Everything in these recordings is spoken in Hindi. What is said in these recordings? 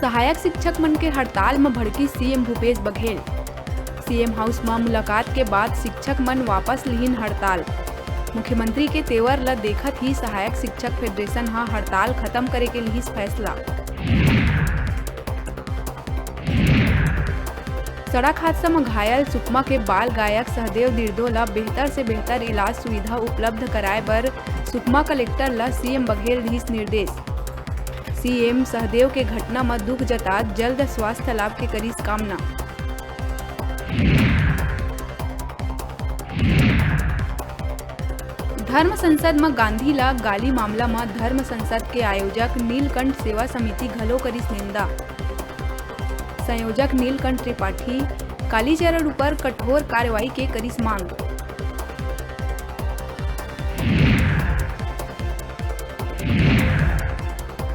सहायक शिक्षक मन के हड़ताल में भड़की CM Bhupesh Baghel. CM house में मुलाकात के बाद शिक्षक मन वापस लिहिन हड़ताल। मुख्यमंत्री के तेवर ल देखत ही सहायक शिक्षक फेडरेशन हा हड़ताल खत्म करे के लिहिस फैसला। सड़क हादसा में घायल सुकमा के बाल गायक सहदेव दिर्दो ला बेहतर से बेहतर इलाज सुविधा उपलब्ध कराए बर सुकमा कलेक्टर ला सीएम बघेल दिस निर्देश। सीएम सहदेव के घटना में दुख जतात जल्द स्वास्थ्य लाभ के करीस कामना। धर्म संसद में गांधी ला गाली मामला में धर्म संसद के आयोजक नीलकंठ सेवा समिति घलो करीस निंदा। संयोजक नीलकंठ त्रिपाठी कालीचरण ऊपर कठोर कार्रवाई के करीस मांग।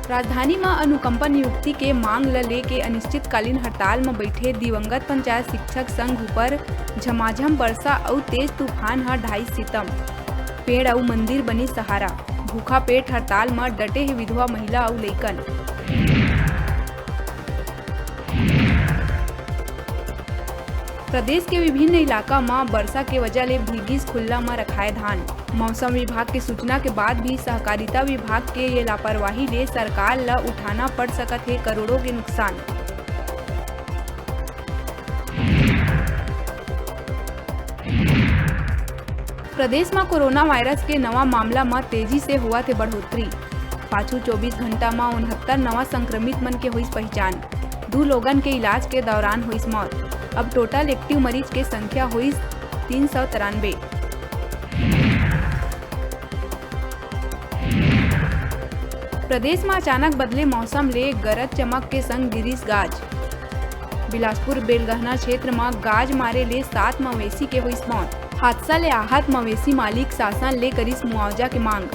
राजधानी में अनुकंपा नियुक्ति के मांग ल लेके अनिश्चितकालीन हड़ताल में बैठे दिवंगत पंचायत शिक्षक संघ ऊपर झमाझम वर्षा और तेज तूफान हा 2.5 सितम। पेड़ और मंदिर बनी सहारा। भूखा पेट हड़ताल में डटे है विधवा महिला और लइकन। प्रदेश के विभिन्न इलाका में वर्षा के वजह ले भीगिस खुल्ला में रखाए धान। मौसम विभाग की सूचना के बाद भी सहकारिता विभाग के ये लापरवाही ले सरकार ला उठाना पड़ सकत है करोड़ों के नुकसान। प्रदेश में कोरोना वायरस के नवा मामला में तेजी से हुआ थे बढ़ोतरी। पाछू 24 घंटा में 69 नवा संक्रमित मन के हुई पहचान। 2 लोगन के इलाज के दौरान हुई मौत। अब टोटल एक्टिव मरीज के संख्या हुई 393। प्रदेश में अचानक बदले मौसम ले गरज चमक के संग गिरीश गाज। बिलासपुर बेलगहना क्षेत्र में गाज मारे ले 7 मवेशी के हुई मौत। हादसा ले आहत मवेशी मालिक शासन ले करीस मुआवजा की मांग।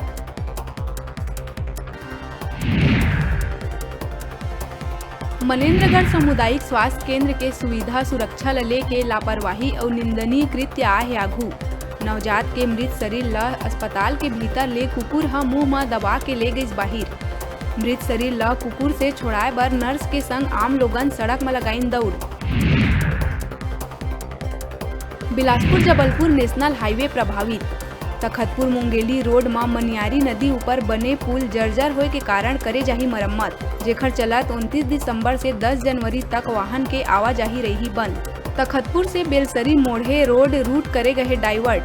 मनेन्द्रगढ़ सामुदायिक स्वास्थ्य केंद्र के सुविधा सुरक्षा ल लेके लापरवाही और निंदनीय कृत्य आहे आघू। नवजात के मृत शरीर ला अस्पताल के भीतर ले कुकुर हा मुंह में दबा के ले गईस बाहिर। मृत शरीर ला कुकुर से छोड़ाए बर नर्स के संग आम लोगन सड़क में लगाइन दौड़। बिलासपुर जबलपुर नेशनल हाईवे प्रभावित। तखतपुर मुंगेली रोड में मनियारी नदी ऊपर बने पुल जर्जर होए के कारण करे जाही मरम्मत, जेखर चलत 29 दिसंबर से 10 जनवरी तक वाहन के आवाजाही रही बंद। तखतपुर से बेलसरी मोड़े रोड रूट करे गए डाइवर्ट।